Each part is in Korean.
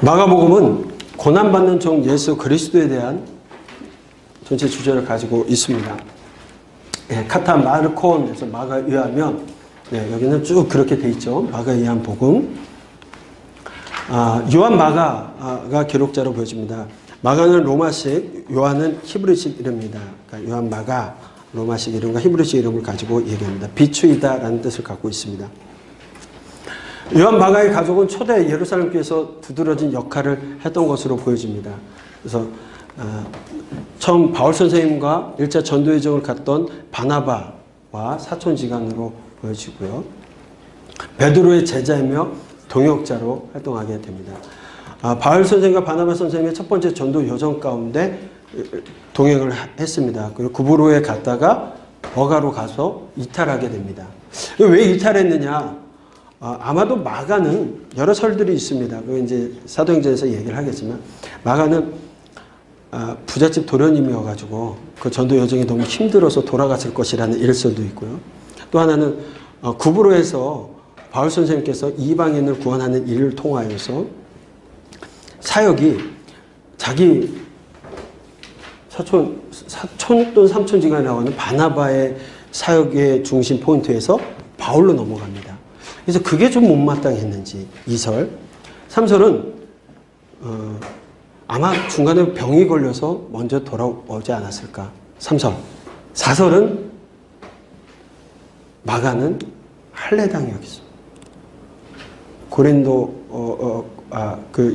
마가복음은 고난받는 종 예수 그리스도에 대한 전체 주제를 가지고 있습니다. 예, 카타 마르콘에서 마가에 의하면, 예, 여기는 쭉 그렇게 돼 있죠. 마가에 의한 복음. 요한 마가가 기록자로 보여집니다. 마가는 로마식, 요한은 히브리식 이름입니다. 그러니까 요한 마가, 로마식 이름과 히브리식 이름을 가지고 얘기합니다. 비추이다라는 뜻을 갖고 있습니다. 요한 마가의 가족은 초대 예루살렘 교회에서 두드러진 역할을 했던 것으로 보여집니다. 그래서 처음 바울 선생님과 1차 전도여정을 갔던 바나바와 사촌지간으로 보여지고요. 베드로의 제자이며 동역자로 활동하게 됩니다. 바울 선생님과 바나바 선생님의 첫 번째 전도 여정 가운데 동행을 했습니다. 그리고 구브로에 갔다가 버가로 가서 이탈하게 됩니다. 왜 이탈했느냐? 아마도 마가는 여러 설들이 있습니다. 그거 이제 사도행전에서 얘기를 하겠지만, 마가는 부잣집 도련님이어가지고 그 전도 여정이 너무 힘들어서 돌아갔을 것이라는 일설도 있고요. 또 하나는 구브로에서 바울 선생님께서 이방인을 구원하는 일을 통하여서 사역이 자기 사촌 또는 삼촌지간에 나오는 바나바의 사역의 중심 포인트에서 바울로 넘어갑니다. 그래서 그게 좀 못마땅했는지 2설. 3설은 아마 중간에 병이 걸려서 먼저 돌아오지 않았을까. 3설. 4설은 마가는 할례당이었습니다. 고린도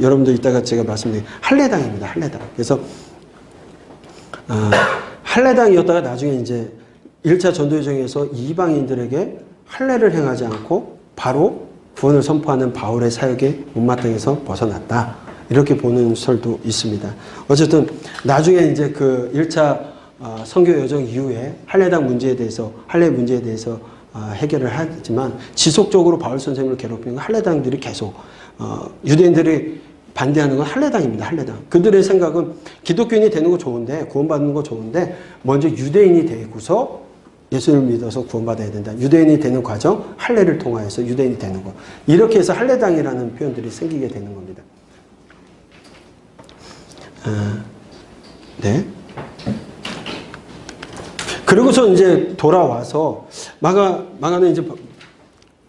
여러분들 이따가 제가 말씀드린 할례당입니다. 할례당. 그래서 할례당이었다가 나중에 이제 1차 전도여정에서 이방인들에게 할례를 행하지 않고 바로 구원을 선포하는 바울의 사역에 못마땅해서 벗어났다. 이렇게 보는 설도 있습니다. 어쨌든 나중에 이제 그 1차 선교 여정 이후에 할례 문제에 대해서 해결을 하지만 지속적으로 바울 선생님을 괴롭히는 할례당들이 계속 유대인들이 반대하는 건 할례당입니다. 할례당. 그들의 생각은 기독교인이 되는 거 좋은데, 구원받는 거 좋은데 먼저 유대인이 되고서 예수를 믿어서 구원받아야 된다. 유대인이 되는 과정, 할례를 통하여서 유대인이 되는 것. 이렇게 해서 할례당이라는 표현들이 생기게 되는 겁니다. 네. 그리고서 이제 돌아와서 마가는 이제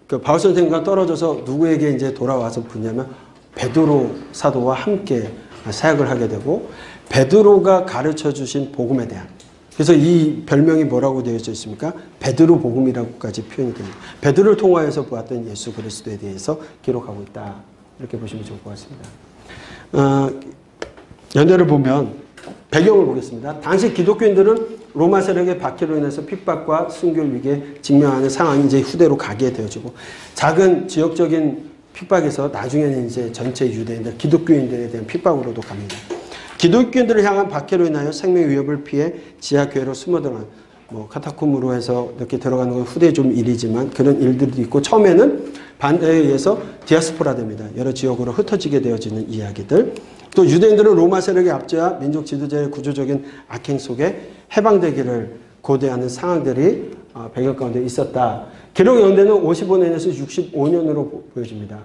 그 바울 선생님과 떨어져서 누구에게 이제 돌아와서 붙냐면 베드로 사도와 함께 사역을 하게 되고, 베드로가 가르쳐 주신 복음에 대한, 그래서 이 별명이 뭐라고 되어 있습니까? 베드로 복음이라고까지 표현이 됩니다. 베드로를 통하여서 보았던 예수 그리스도에 대해서 기록하고 있다. 이렇게 보시면 좋을 것 같습니다. 연대를 보면 배경을 보겠습니다. 당시 기독교인들은 로마 세력의 박해로 인해서 핍박과 순교 위기에 직면하는 상황이 이제 후대로 가게 되어지고, 작은 지역적인 핍박에서 나중에는 이제 전체 유대인들, 기독교인들에 대한 핍박으로도 갑니다. 기독교인들을 향한 박해로 인하여 생명 위협을 피해 지하교회로 숨어들어간, 카타콤으로 해서 이렇게 들어가는 건 후대 좀 일이지만 그런 일들도 있고, 처음에는 반대에 의해서 디아스포라 됩니다. 여러 지역으로 흩어지게 되어지는 이야기들. 또 유대인들은 로마 세력의 압제와 민족 지도자의 구조적인 악행 속에 해방되기를 고대하는 상황들이 배경 가운데 있었다. 기록 연대는 55년에서 65년으로 보여집니다.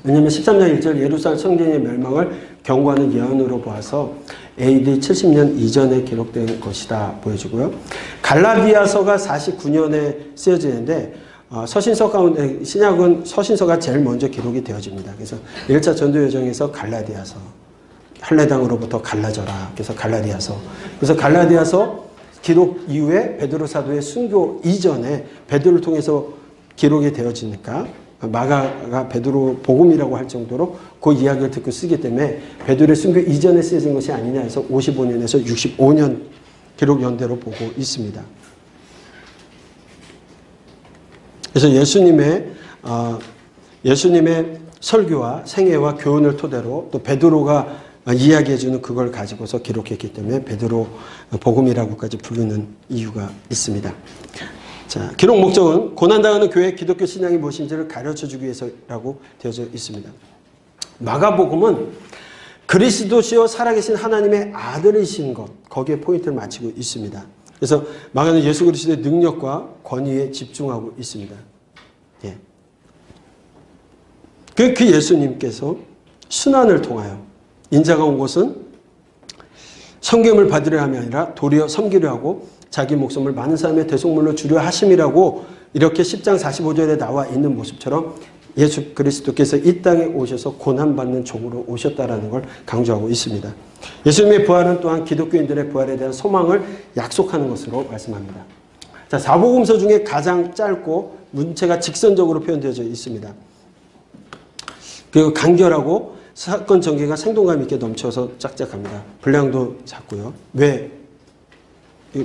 왜냐하면 13장 1절 예루살렘 성전의 멸망을 경고하는 예언으로 보아서 AD 70년 이전에 기록된 것이다 보여지고요. 갈라디아서가 49년에 쓰여지는데 서신서 가운데 신약은 서신서가 제일 먼저 기록이 되어집니다. 그래서 1차 전도 여정에서 갈라디아서, 할례당으로부터 갈라져라. 그래서 갈라디아서. 그래서 갈라디아서 기록 이후에 베드로 사도의 순교 이전에 베드로를 통해서 기록이 되어지니까 마가가 베드로 복음이라고 할 정도로 그 이야기를 듣고 쓰기 때문에 베드로의 순교 이전에 쓰여진 것이 아니냐 해서 55년에서 65년 기록 연대로 보고 있습니다. 그래서 예수님의 설교와 생애와 교훈을 토대로 또 베드로가 이야기해주는 그걸 가지고서 기록했기 때문에 베드로 복음이라고까지 부르는 이유가 있습니다. 자, 기록 목적은 고난당하는 교회 기독교 신앙이 무엇인지를 가르쳐주기 위해서라고 되어져 있습니다. 마가복음은 그리스도시요 살아계신 하나님의 아들이신 것, 거기에 포인트를 맞추고 있습니다. 그래서 마가는 예수 그리스도의 능력과 권위에 집중하고 있습니다. 예. 그 예수님께서 순환을 통하여 인자가 온 것은 섬김을 받으려 함이 아니라 도리어 섬기려 하고 자기 목숨을 많은 사람의 대속물로 주려 하심이라고 이렇게 10장 45절에 나와 있는 모습처럼 예수 그리스도께서 이 땅에 오셔서 고난받는 종으로 오셨다라는 걸 강조하고 있습니다. 예수님의 부활은 또한 기독교인들의 부활에 대한 소망을 약속하는 것으로 말씀합니다. 자, 사복음서 중에 가장 짧고 문체가 직선적으로 표현되어져 있습니다. 그리고 간결하고 사건 전개가 생동감 있게 넘쳐서 짝짝합니다. 분량도 작고요. 왜? 네.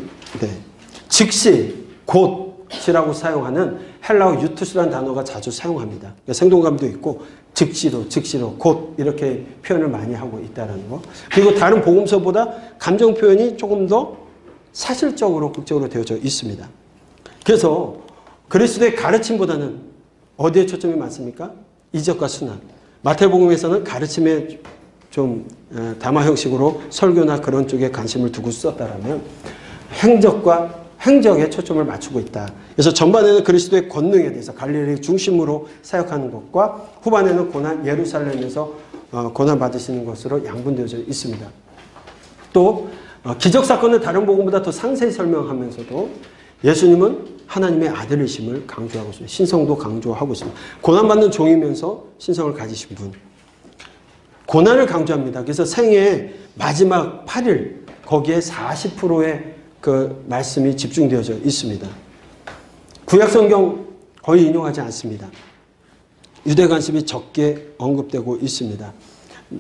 즉시, 곧이라고 사용하는 헬라어 유투스라는 단어가 자주 사용합니다. 그러니까 생동감도 있고 즉시로, 곧 이렇게 표현을 많이 하고 있다는 거. 그리고 다른 복음서보다 감정 표현이 조금 더 사실적으로 극적으로 되어져 있습니다. 그래서 그리스도의 가르침보다는 어디에 초점이 많습니까? 이적과 순환. 마태복음에서는 가르침에 좀 담화 형식으로 설교나 그런 쪽에 관심을 두고 썼다라면 행적에 초점을 맞추고 있다. 그래서 전반에는 그리스도의 권능에 대해서 갈릴리 중심으로 사역하는 것과 후반에는 고난 예루살렘에서 고난 받으시는 것으로 양분되어져 있습니다. 또 기적 사건은 다른 복음보다 더 상세히 설명하면서도 예수님은 하나님의 아들이심을 강조하고 있습니다. 신성도 강조하고 있습니다. 고난받는 종이면서 신성을 가지신 분. 고난을 강조합니다. 그래서 생애 마지막 8일 거기에 40%의 그 말씀이 집중되어져 있습니다. 구약성경 거의 인용하지 않습니다. 유대 관습이 적게 언급되고 있습니다.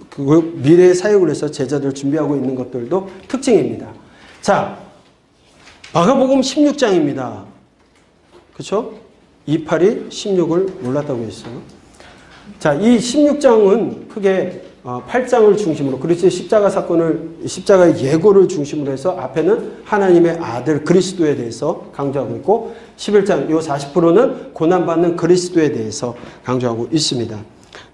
그리고 미래의 사역을 해서 제자들 준비하고 있는 것들도 특징입니다. 자, 마가복음 16장입니다. 그렇죠? 28이 16을 몰랐다고 했어요. 자, 이 16장은 크게 8장을 중심으로 그리스도의 십자가의 예고를 중심으로 해서 앞에는 하나님의 아들 그리스도에 대해서 강조하고 있고 11장 요 40%는 고난받는 그리스도에 대해서 강조하고 있습니다.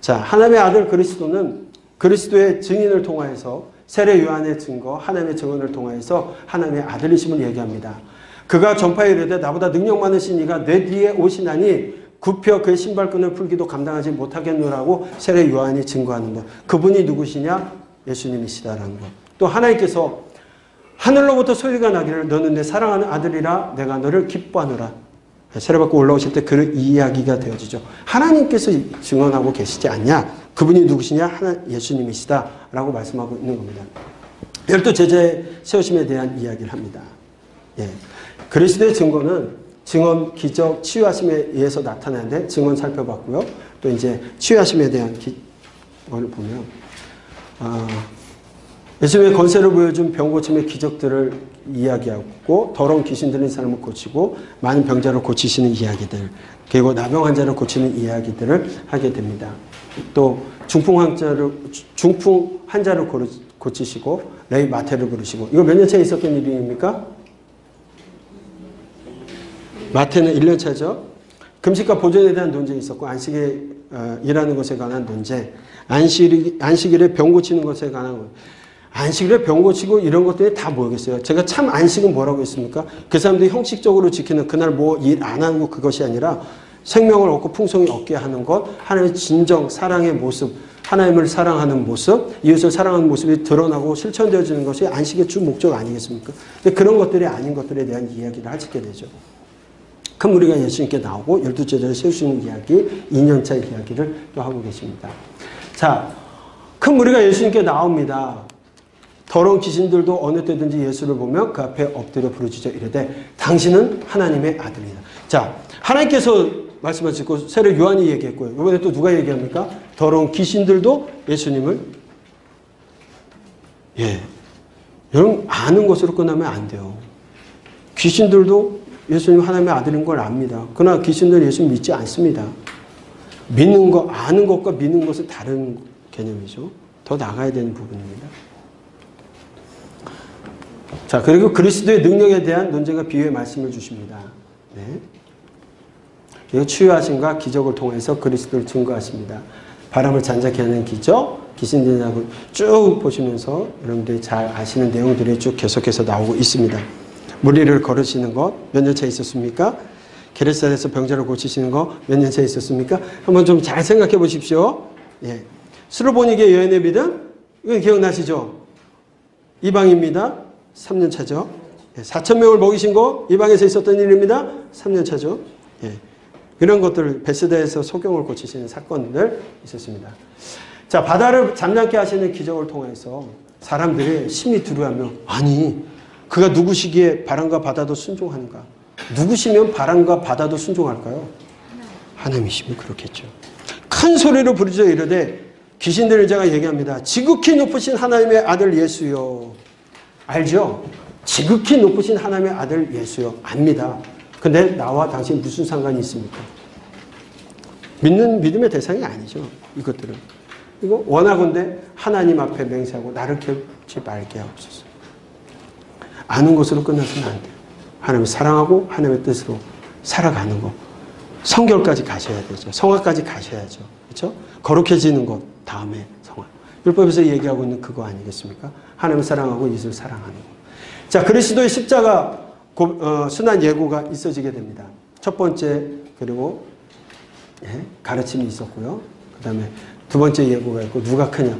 자, 하나님의 아들 그리스도는 그리스도의 증인을 통하여서 세례 요한의 증거, 하나님의 증언을 통하여서 하나님의 아들이심을 얘기합니다. 그가 전파에 이르되 나보다 능력 많으신 이가 내 뒤에 오시나니 굽혀 그의 신발끈을 풀기도 감당하지 못하겠노라고 세례 요한이 증거하는 것. 그분이 누구시냐? 예수님이시다라는 것. 또 하나님께서 하늘로부터 소리가 나기를 너는 내 사랑하는 아들이라 내가 너를 기뻐하노라. 세례받고 올라오실 때 그 이야기가 되어지죠. 하나님께서 증언하고 계시지 않냐? 그분이 누구시냐? 예수님이시다라고 말씀하고 있는 겁니다. 열두 제자의 세우심에 대한 이야기를 합니다. 예. 그리스도의 증거는 증언, 기적, 치유하심에 의해서 나타나는데 증언 살펴봤고요. 또 이제 치유하심에 대한 걸 보면 예수님의 권세를 보여준 병 고침의 기적들을 이야기하고 더러운 귀신 들린 사람을 고치고 많은 병자를 고치시는 이야기들 그리고 나병 환자를 고치는 이야기들을 하게 됩니다. 또 중풍 환자를 고치시고 레위 마태를 부르시고 이거 몇 년 차에 있었던 일입니까? 마태는 1년 차죠. 금식과 보존에 대한 논쟁이 있었고 안식에 일하는 것에 관한 논쟁, 안식일에 병 고치는 것에 관한 것. 안식일에 병 고치고 이런 것들이 다 뭐겠어요? 제가 참 안식은 뭐라고 했습니까? 그 사람들이 형식적으로 지키는 그날 뭐 일 안 하고 그것이 아니라 생명을 얻고 풍성히 얻게 하는 것, 하나님의 진정 사랑의 모습, 하나님을 사랑하는 모습, 이웃을 사랑하는 모습이 드러나고 실천되어지는 것이 안식의 주 목적 아니겠습니까? 근데 그런 것들이 아닌 것들에 대한 이야기를 하시게 되죠. 큰 무리가 예수님께 나오고 12제자를 세우시는 이야기, 2년차 이야기를 또 하고 계십니다. 자, 큰 무리가 예수님께 나옵니다. 더러운 귀신들도 어느 때든지 예수를 보면 그 앞에 엎드려 부르짖어 이르되 당신은 하나님의 아들이다. 자, 하나님께서 말씀하시고 세례 요한이 얘기했고요. 이번에 또 누가 얘기합니까? 더러운 귀신들도 예수님을 여러분 아는 것으로 끝나면 안 돼요. 귀신들도 예수님 하나님의 아들인 걸 압니다. 그러나 귀신들은 예수님 믿지 않습니다. 믿는 것, 아는 것과 믿는 것은 다른 개념이죠. 더 나가야 되는 부분입니다. 자, 그리고 그리스도의 능력에 대한 논쟁과 비유의 말씀을 주십니다. 네. 그리고 치유하심과 기적을 통해서 그리스도를 증거하십니다. 바람을 잔잔케 하는 기적, 귀신 들린 사람을 쭉 보시면서 여러분들이 잘 아시는 내용들이 쭉 계속해서 나오고 있습니다. 무리를 걸으시는 것 몇 년 차에 있었습니까? 게레사에서 병자를 고치시는 거 몇 년 차에 있었습니까? 한번 좀 잘 생각해 보십시오. 예. 스로보니게 여인의 믿음? 이건 기억나시죠? 이방입니다. 3년 차죠. 4,000명을 먹이신 거 이방에서 있었던 일입니다. 3년 차죠. 예. 이런 것들 베스다에서 소경을 고치시는 사건들 있었습니다. 자, 바다를 잠잠케 하시는 기적을 통해서 사람들이 심히 두려워하며 아니 그가 누구시기에 바람과 바다도 순종하는가? 누구시면 바람과 바다도 순종할까요? 하나님이시면 그렇겠죠. 큰 소리로 부르짖어 이르되 귀신들을 제가 얘기합니다. 지극히 높으신 하나님의 아들 예수요. 알죠? 지극히 높으신 하나님의 아들 예수요. 압니다. 근데 나와 당신 무슨 상관이 있습니까? 믿음의 대상이 아니죠. 이것들은. 이거 원하건대 하나님 앞에 맹세하고 나를 깨우지 말게 하옵소서. 아는 것으로 끝나서는 안 돼요. 하나님을 사랑하고 하나님의 뜻으로 살아가는 거. 성결까지 가셔야 되죠. 성화까지 가셔야죠. 그렇죠? 거룩해지는 것 다음에 성화. 율법에서 얘기하고 있는 그거 아니겠습니까? 하나님을 사랑하고 예수를 사랑하는 것. 자, 그리스도의 십자가 순환 예고가 있어지게 됩니다. 첫 번째 그리고 가르침이 있었고요. 그 다음에 두 번째 예고가 있고 누가 크냐.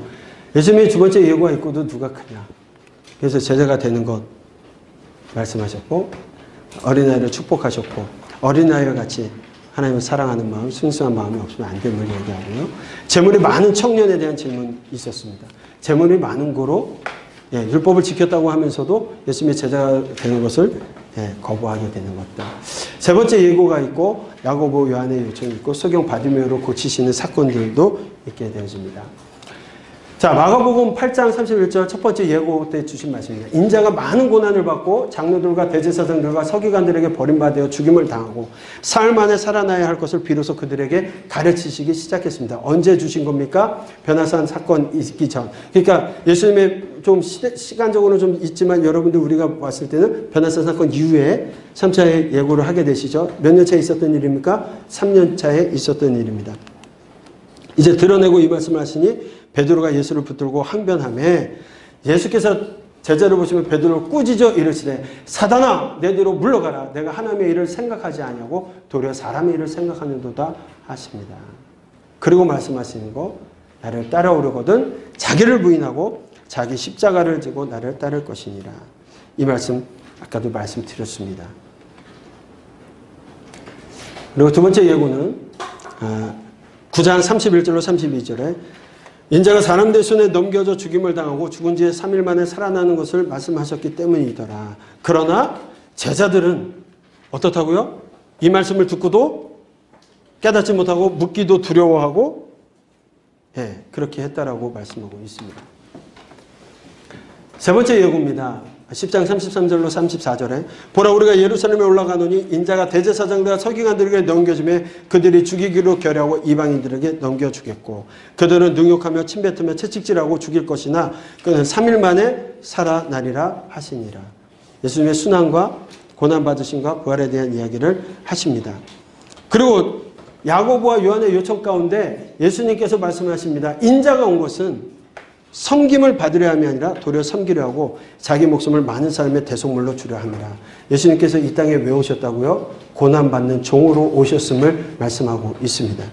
예수님의 두 번째 예고가 있고도 누가 크냐. 그래서 제자가 되는 것 말씀하셨고 어린아이를 축복하셨고 어린아이와 같이 하나님을 사랑하는 마음, 순수한 마음이 없으면 안 됨을 얘기하고요. 재물이 많은 청년에 대한 질문이 있었습니다. 재물이 많은 거로 율법을 지켰다고 하면서도 예수님의 제자가 되는 것을 거부하게 되는 것들. 세 번째 예고가 있고 야고보 요한의 요청이 있고 소경 바디메오로 고치시는 사건들도 있게 되어집니다. 자, 마가복음 8장 31절 첫 번째 예고 때 주신 말씀입니다. 인자가 많은 고난을 받고 장로들과 대제사장들과 서기관들에게 버림받아 죽임을 당하고 사흘 만에 살아나야 할 것을 비로소 그들에게 가르치시기 시작했습니다. 언제 주신 겁니까? 변화산 사건 있기 전. 그러니까 예수님의 좀 시간적으로는 좀 있지만 여러분들 우리가 봤을 때는 변화산 사건 이후에 3차의 예고를 하게 되시죠. 몇 년 차에 있었던 일입니까? 3년 차에 있었던 일입니다. 이제 드러내고 이 말씀을 하시니 베드로가 예수를 붙들고 항변하며 예수께서 제자를 보시면 베드로를 꾸짖어 이르시되 사단아 내 뒤로 물러가라. 내가 하나님의 일을 생각하지 아니하고 도리어 사람의 일을 생각하는도다 하십니다. 그리고 말씀하시는 거 나를 따라오려거든 자기를 부인하고 자기 십자가를 지고 나를 따를 것이니라. 이 말씀 아까도 말씀드렸습니다. 그리고 두 번째 예고는 9장 31절로 32절에 인자가 사람들 손에 넘겨져 죽임을 당하고 죽은 지 3일 만에 살아나는 것을 말씀하셨기 때문이더라. 그러나 제자들은 어떻다고요? 이 말씀을 듣고도 깨닫지 못하고 묻기도 두려워하고 그렇게 했다라고 말씀하고 있습니다. 세 번째 예고입니다. 10장 33절로 34절에 보라 우리가 예루살렘에 올라가노니 인자가 대제사장들과 서기관들에게 넘겨주매 그들이 죽이기로 결의하고 이방인들에게 넘겨주겠고 그들은 능욕하며 침뱉으며 채찍질하고 죽일 것이나 그는 3일 만에 살아나리라 하시니라. 예수님의 순환과 고난받으심과 부활에 대한 이야기를 하십니다. 그리고 야고보와 요한의 요청 가운데 예수님께서 말씀하십니다. 인자가 온 것은 섬김을 받으려 함이 아니라 도리어 섬기려 하고 자기 목숨을 많은 사람의 대속물로 주려 함이라. 예수님께서 이 땅에 왜 오셨다고요? 고난받는 종으로 오셨음을 말씀하고 있습니다.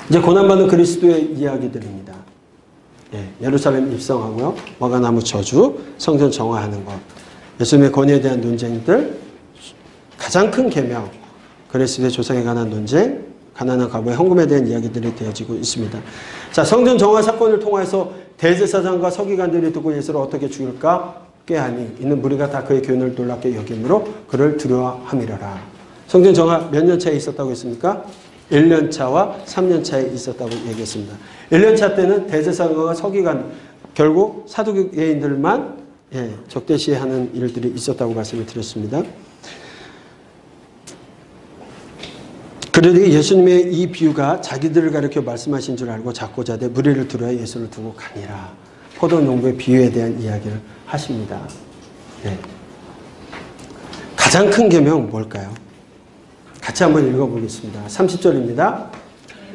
이제 고난받는 그리스도의 이야기들입니다. 예루살렘 입성하고요. 와가나무 저주, 성전 정화하는 것, 예수님의 권위에 대한 논쟁들, 가장 큰 계명, 그리스도의 조상에 관한 논쟁, 가난한 과부의 헌금에 대한 이야기들이 되어지고 있습니다. 자, 성전 정화 사건을 통해서 대제사장과 서기관들이 듣고 예수를 어떻게 죽일까 꾀하니 있는 무리가 다 그의 교훈을 놀랍게 여김으로 그를 두려워함이라라. 성전 정화 몇 년 차에 있었다고 했습니까? 1년 차와 3년 차에 있었다고 얘기했습니다. 1년 차 때는 대제사장과 서기관 결국 사두개인들만 적대시하는 일들이 있었다고 말씀을 드렸습니다. 그들이 예수님의 이 비유가 자기들을 가리켜 말씀하신 줄 알고 잡고자 되 무리를 두려워 예수를 두고 가니라. 포도농부의 비유에 대한 이야기를 하십니다. 가장 큰 계명 뭘까요? 같이 한번 읽어보겠습니다. 30절입니다.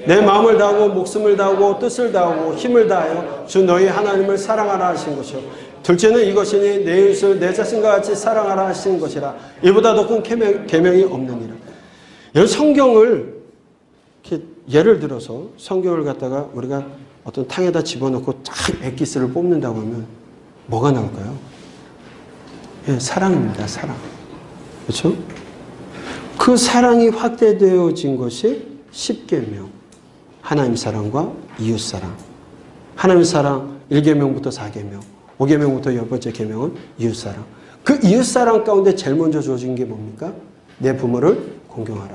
내 마음을 다하고 목숨을 다하고 뜻을 다하고 힘을 다하여 주 너희 하나님을 사랑하라 하신 것이요. 둘째는 이것이니 내 이웃을 내 자신과 같이 사랑하라 하시는 것이라. 이보다 더 큰 계명이 없느니라. 여기 성경을 이렇게 예를 들어서 성경을 갖다가 우리가 어떤 탕에다 집어넣고 쫙 엑기스를 뽑는다고 하면 뭐가 나올까요? 예, 사랑입니다. 사랑. 그렇죠? 그 사랑이 확대되어진 것이 10계명. 하나님 사랑과 이웃 사랑. 하나님 사랑 1계명부터 4계명. 5계명부터 10번째 계명은 이웃 사랑. 그 이웃 사랑 가운데 제일 먼저 주어진 게 뭡니까? 내 부모를 공경하라.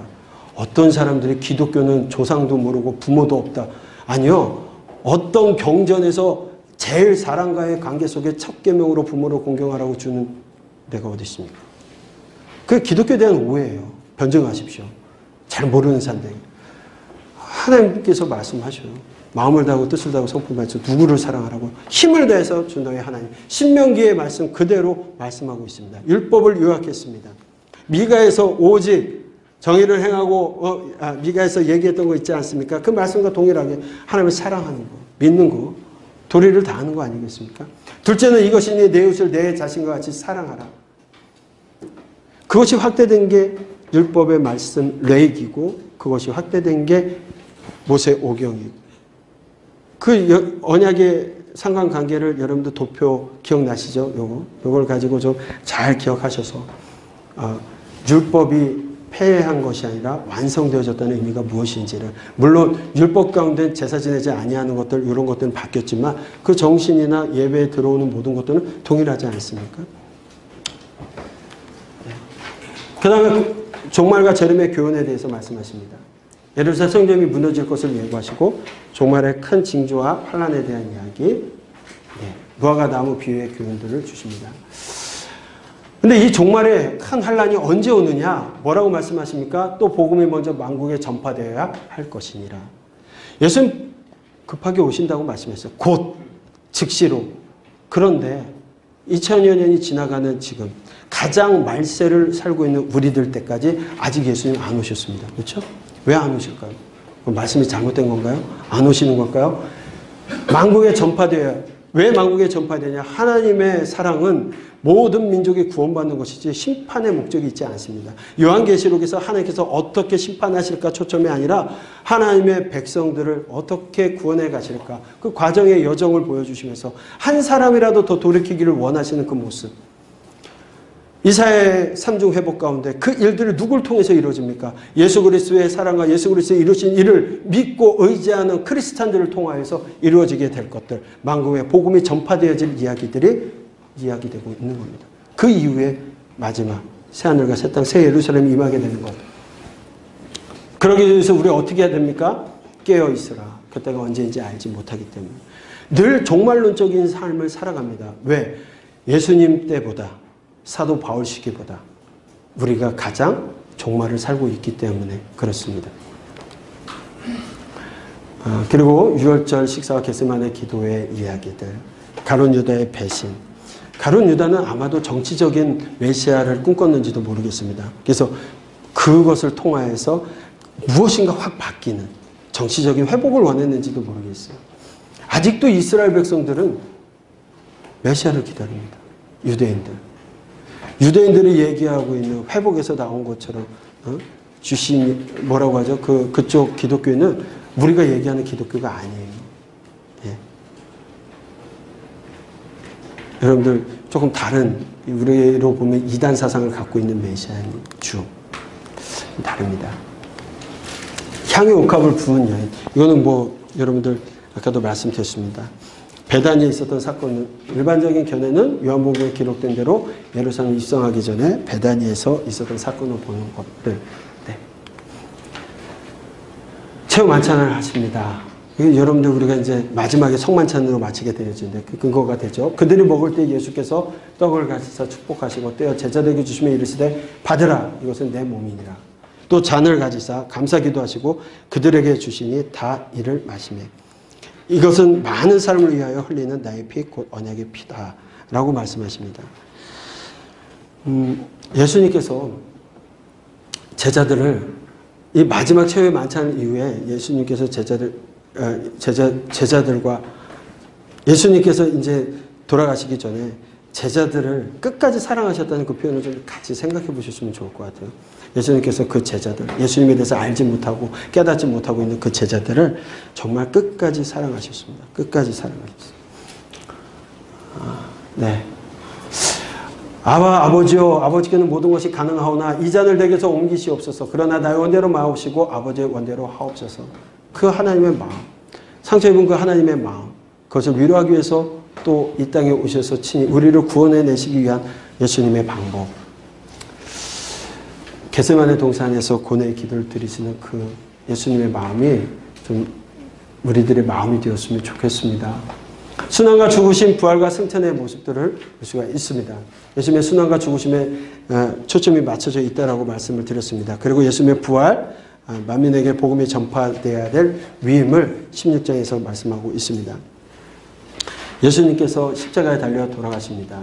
어떤 사람들이 기독교는 조상도 모르고 부모도 없다. 아니요. 어떤 경전에서 제일 사랑과의 관계 속에 첫 계명으로 부모를 공경하라고 주는 데가 어디 있습니까? 그게 기독교에 대한 오해예요. 변증하십시오. 잘 모르는 사람들. 하나님께서 말씀하셔요. 마음을 다하고 뜻을 다하고 성품을 다해서 누구를 사랑하라고 힘을 다해서 준다의 하나님. 신명기의 말씀 그대로 말씀하고 있습니다. 율법을 요약했습니다. 미가에서 오직 정의를 행하고 미가에서 얘기했던 거 있지 않습니까? 그 말씀과 동일하게 하나님을 사랑하는 거, 믿는 거, 도리를 다하는 거 아니겠습니까? 둘째는 이것이니 내 이웃을 내 자신과 같이 사랑하라. 그것이 확대된 게 율법의 말씀 레이기고 그것이 확대된 게 모세 오경이고 그 언약의 상관관계를 여러분들 도표 기억나시죠? 요걸 가지고 좀 잘 기억하셔서 율법이 폐해한 것이 아니라 완성되어졌다는 의미가 무엇인지를 물론 율법 가운데 제사 지내지 아니하는 것들 이런 것들은 바뀌었지만 그 정신이나 예배에 들어오는 모든 것들은 동일하지 않습니까? 그 다음에 종말과 재림의 교훈에 대해서 말씀하십니다. 예루살렘 성전이 무너질 것을 예고하시고 종말의 큰 징조와 환란에 대한 이야기, 무화과 나무 비유의 교훈들을 주십니다. 근데 이 종말의 큰 환란이 언제 오느냐? 뭐라고 말씀하십니까? 또 복음이 먼저 만국에 전파되어야 할 것이니라. 예수님 급하게 오신다고 말씀했어요. 곧, 즉시로. 그런데 2000여 년이 지나가는 지금 가장 말세를 살고 있는 우리들 때까지 아직 예수님 안 오셨습니다. 그렇죠? 왜 안 오실까요? 말씀이 잘못된 건가요? 안 오시는 걸까요? 만국에 전파되어야. 왜 만국에 전파되냐? 하나님의 사랑은 모든 민족이 구원받는 것이지 심판의 목적이 있지 않습니다. 요한계시록에서 하나님께서 어떻게 심판하실까 초점이 아니라 하나님의 백성들을 어떻게 구원해 가실까 그 과정의 여정을 보여주시면서 한 사람이라도 더 돌이키기를 원하시는 그 모습. 이사야의 삼중 회복 가운데 그 일들을 누굴 통해서 이루어집니까? 예수 그리스도의 사랑과 예수 그리스도의 이루신 일을 믿고 의지하는 크리스찬들을 통하여서 이루어지게 될 것들. 만국에 복음이 전파되어질 이야기들이 이야기되고 있는 겁니다. 그 이후에 마지막 새하늘과 새 땅, 새 예루살렘이 임하게 되는 것. 그러기 위해서 우리가 어떻게 해야 됩니까? 깨어 있으라. 그때가 언제인지 알지 못하기 때문에. 늘 종말론적인 삶을 살아갑니다. 왜? 예수님 때보다 사도 바울 시기보다 우리가 가장 종말을 살고 있기 때문에 그렇습니다. 그리고 유월절 식사와 겟세마네 기도의 이야기들, 가룟 유다의 배신. 가룟 유다는 아마도 정치적인 메시아를 꿈꿨는지도 모르겠습니다. 그래서 그것을 통하여서 무엇인가 확 바뀌는 정치적인 회복을 원했는지도 모르겠어요. 아직도 이스라엘 백성들은 메시아를 기다립니다. 유대인들이 얘기하고 있는 회복에서 나온 것처럼 주신 뭐라고 하죠? 그쪽 기독교는 우리가 얘기하는 기독교가 아니에요. 예. 여러분들 조금 다른 우리로 보면 이단 사상을 갖고 있는 메시아인 주 다릅니다. 향유 옥합을 부은 여인. 이거는 뭐 여러분들 아까도 말씀드렸습니다. 베다니에 있었던 사건은 일반적인 견해는 요한복음에 기록된 대로 예루살렘 입성하기 전에 베다니에서 있었던 사건을 보는 것들. 네. 최후 만찬을 하십니다. 여러분들 우리가 이제 마지막에 성만찬으로 마치게 되어지는데 그 근거가 되죠. 그들이 먹을 때 예수께서 떡을 가지사 축복하시고 떼어 제자들에게 주시며 이르시되 받으라 이것은 내 몸이니라. 또 잔을 가지사 감사기도 하시고 그들에게 주시니 다 이를 마시매 이것은 많은 사람을 위하여 흘리는 나의 피 곧 언약의 피다 라고 말씀하십니다. 예수님께서 제자들을 이 마지막 최후의 만찬 이후에 예수님께서 제자들과 예수님께서 이제 돌아가시기 전에 제자들을 끝까지 사랑하셨다는 그 표현을 좀 같이 생각해 보셨으면 좋을 것 같아요. 예수님께서 그 제자들, 예수님에 대해서 알지 못하고 깨닫지 못하고 있는 그 제자들을 정말 끝까지 사랑하셨습니다. 끝까지 사랑하셨습니다. 네. 아버지요, 아버지께는 모든 것이 가능하오나 이 잔을 내게서 옮기시옵소서. 그러나 나의 원대로 마옵시고 아버지의 원대로 하옵소서. 그 하나님의 마음, 상처 입은 그 하나님의 마음, 그것을 위로하기 위해서 또 이 땅에 오셔서 친히 우리를 구원해 내시기 위한 예수님의 방법. 겟세마네 동산에서 고뇌의 기도를 드리시는 그 예수님의 마음이 좀 우리들의 마음이 되었으면 좋겠습니다. 순환과 죽으심, 부활과 승천의 모습들을 볼 수가 있습니다. 예수님의 순환과 죽으심에 초점이 맞춰져 있다라고 말씀을 드렸습니다. 그리고 예수님의 부활, 만민에게 복음이 전파되어야 될 위임을 16장에서 말씀하고 있습니다. 예수님께서 십자가에 달려 돌아가십니다.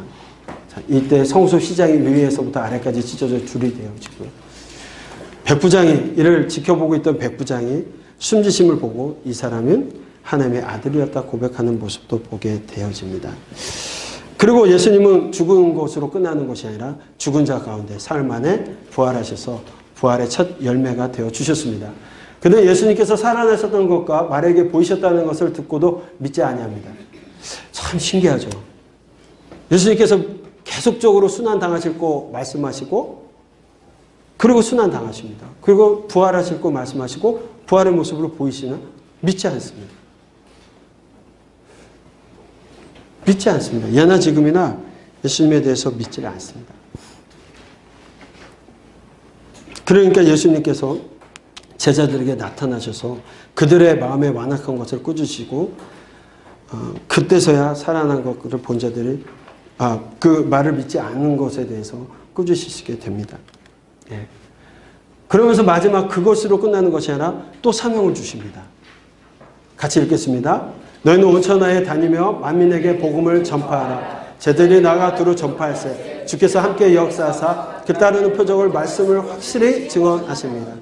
자, 이때 성소 시장이 위에서부터 아래까지 찢어져 줄이 되어지고요. 백부장이 이를 지켜보고 있던 백부장이 숨지심을 보고 이 사람은 하나님의 아들이었다 고백하는 모습도 보게 되어집니다. 그리고 예수님은 죽은 것으로 끝나는 것이 아니라 죽은 자 가운데 사흘 만에 부활하셔서 부활의 첫 열매가 되어 주셨습니다. 그런데 예수님께서 살아나셨던 것과 마리아에게 보이셨다는 것을 듣고도 믿지 아니합니다. 참 신기하죠. 예수님께서 계속적으로 순환당하실 거 말씀하시고 그리고 순환당하십니다. 그리고 부활하실 거 말씀하시고 부활의 모습으로 보이시나 믿지 않습니다. 믿지 않습니다. 예나 지금이나 예수님에 대해서 믿지를 않습니다. 그러니까 예수님께서 제자들에게 나타나셔서 그들의 마음에 완악한 것을 꾸짖으시고 그때서야 살아난 것을 본 자들이 그 말을 믿지 않는 것에 대해서 꾸짖으시게 됩니다. 예. 그러면서 마지막 그것으로 끝나는 것이 아니라 또 사명을 주십니다. 같이 읽겠습니다. 너희는 온 천하에 다니며 만민에게 복음을 전파하라. 제들이 나가 두루 전파할세. 주께서 함께 역사하사 그 따르는 표적을 말씀을 확실히 증언하십니다.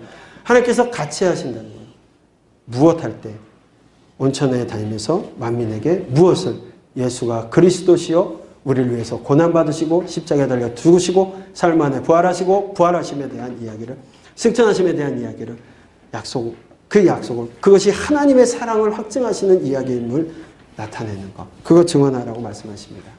하나님께서 같이 하신다는 거예요. 무엇할 때? 온천에 다니면서 만민에게 무엇을? 예수가 그리스도시요 우리를 위해서 고난받으시고 십자가에 달려 죽으시고 사흘 만에 부활하시고 부활하심에 대한 이야기를, 승천하심에 대한 이야기를 그 약속을, 그것이 하나님의 사랑을 확증하시는 이야기임을 나타내는 것, 그거 증언하라고 말씀하십니다.